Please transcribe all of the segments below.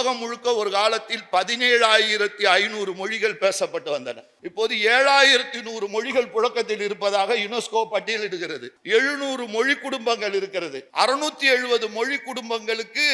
உலகம் முழுக்க ஒரு காலத்தில் 17,500 மொழிகள் பேசப்பட்டு வந்தன. இப்போது 7,100 மொழிகள் புழக்கத்தில் இருப்பதாக யுனெஸ்கோ பட்டியலிடுகிறது. 700 மொழி குடும்பங்கள் இருக்கிறது. 670 மொழி குடும்பங்களுக்கு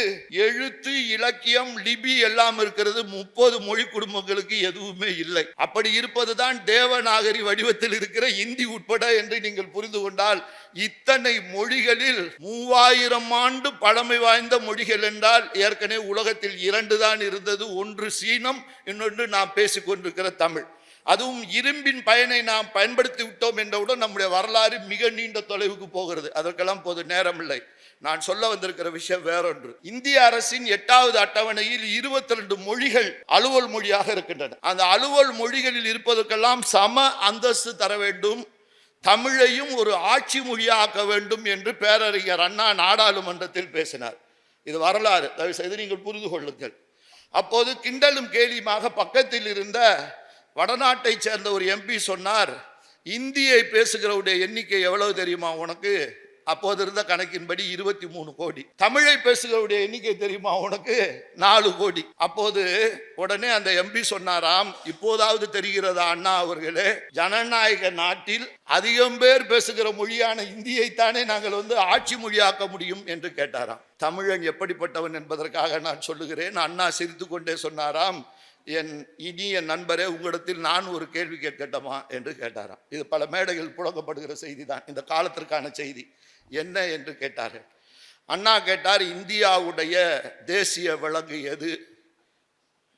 எழுத்து, இலக்கியம், லிபி எல்லாம் இருக்கிறது. 30 மொழி குடும்பங்களுக்கு எதுவுமே இல்லை. அப்படி இருப்பதுதான் தேவநாகரி வடிவத்தில் இருக்கிற இந்தி உட்பட என்று நீங்கள் புரிந்து கொண்டால், இத்தனை மொழிகளில் 3000 ஆண்டு பழமை வாய்ந்த மொழிகள் என்றால் ஏற்கனவே உலகத்தில் 2 தான் இருந்தது. ஒன்று சீனம், இன்னொன்று நாம் பேசிக் கொண்டிருக்கிற தமிழ். அதுவும் இரும்பின் பயனை நாம் பயன்படுத்தி விட்டோம் என்றவுடன் நம்முடைய வரலாறு மிக நீண்ட தொலைவுக்கு போகிறது. அதற்கெல்லாம் போது நேரம் இல்லை. நான் சொல்ல வந்திருக்கிற விஷயம் வேறொன்று. இந்திய அரசின் 8வது அட்டவணையில் 22 மொழிகள் அலுவல் மொழியாக இருக்கின்றன. அந்த அலுவல் மொழிகளில் இருப்பதற்கெல்லாம் சம அந்தஸ்து தர வேண்டும், தமிழையும் ஒரு ஆட்சி மொழியாக்க வேண்டும் என்று பேரறிஞர் அண்ணா நாடாளுமன்றத்தில் பேசினார். இது வரலாறு, தயவு செய்து நீங்கள் புரிந்து கொள்ளுங்கள். அப்போது கிண்டலும் கேலியுமாக பக்கத்தில் இருந்த வடநாட்டை சேர்ந்த ஒரு எம்பி சொன்னார், இந்தியை பேசுகிறவருடைய எண்ணிக்கை எவ்வளவு தெரியுமா உனக்கு? அப்போது இருந்த கணக்கின்படி 23 கோடி. தமிழை பேசுகிறவருடைய எண்ணிக்கை தெரியுமா உனக்கு? 4 கோடி. அப்போது உடனே அந்த எம்பி சொன்னாராம், இப்போதாவது தெரிகிறதா அண்ணா அவர்களே, ஜனநாயக நாட்டில் அதிகம் பேர் பேசுகிற மொழியான இந்தியைத்தானே நாங்கள் ஆட்சி மொழியாக்க முடியும் என்று கேட்டாராம். தமிழன் எப்படிப்பட்டவன் என்பதற்காக நான் சொல்லுகிறேன். அண்ணா சிரித்து கொண்டே சொன்னாராம், என் இனிய நண்பரே, உங்களிடத்தில் நான் ஒரு கேள்வி கேட்கட்டுமா என்று கேட்டாராம். இது பல மேடைகள் புழங்கப்படுகிற செய்தி தான், இந்த காலத்திற்கான செய்தி. என்ன என்று கேட்டார்கள். அண்ணா கேட்டார், இந்தியாவுடைய தேசிய விலங்கு எது?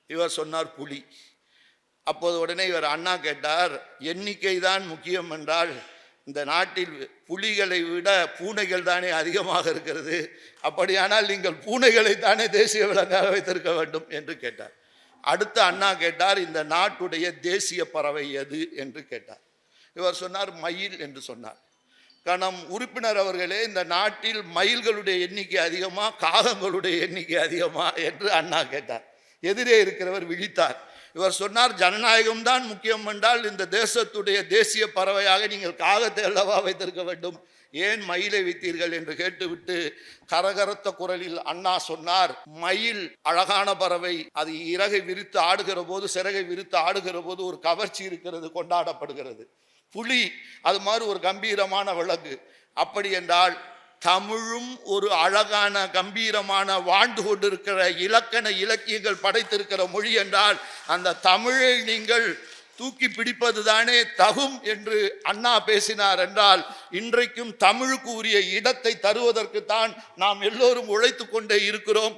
இவர் சொன்னார் புலி. அப்போது உடனே இவர் அண்ணா கேட்டார், எண்ணிக்கை தான் முக்கியம் என்றால் இந்த நாட்டில் புலிகளை விட பூனைகள் தானே அதிகமாக இருக்கிறது, அப்படியானால் நீங்கள் பூனைகளை தானே தேசிய விலங்காக வைத்திருக்க வேண்டும் என்று கேட்டார். அடுத்து அண்ணா கேட்டார், இந்த நாட்டுடைய தேசிய பறவை எது என்று கேட்டார். இவர் சொன்னார் மயில் என்று சொன்னார். கணம் உறுப்பினர் அவர்களே, இந்த நாட்டில் மயில்களுடைய எண்ணிக்கை அதிகமா, காகங்களுடைய எண்ணிக்கை அதிகமா என்று அண்ணா கேட்டார். எதிரே இருக்கிறவர் விழித்தார். இவர் சொன்னார், ஜனநாயகம் தான் முக்கியம் என்றால் இந்த தேசத்துடைய தேசிய பறவையாக நீங்கள் காகத்தை அல்லவா வைத்திருக்க வேண்டும், ஏன் மயிலை வைத்தீர்கள் என்று கேட்டுவிட்டு கரகரத்த குரலில் அண்ணா சொன்னார், மயில் அழகான பறவை, அது இறகை விரித்து ஆடுகிற போது, சிறகை விரித்து ஆடுகிற போது ஒரு கவர்ச்சி இருக்கிறது, கொண்டாடப்படுகிறது. புலி அது மாதிரி ஒரு கம்பீரமான விலங்கு. அப்படி என்றால் தமிழும் ஒரு அழகான கம்பீரமான வாழ்ந்து கொண்டிருக்கிற இலக்கண இலக்கியங்கள் படைத்திருக்கிற மொழி என்றால் அந்த தமிழை நீங்கள் தூக்கி பிடிப்பது தானே தகும் என்று அண்ணா பேசினார் என்றால், இன்றைக்கும் தமிழுக்கு உரிய இடத்தை தருவதற்கு தான் நாம் எல்லோரும் உழைத்து கொண்டே இருக்கிறோம்.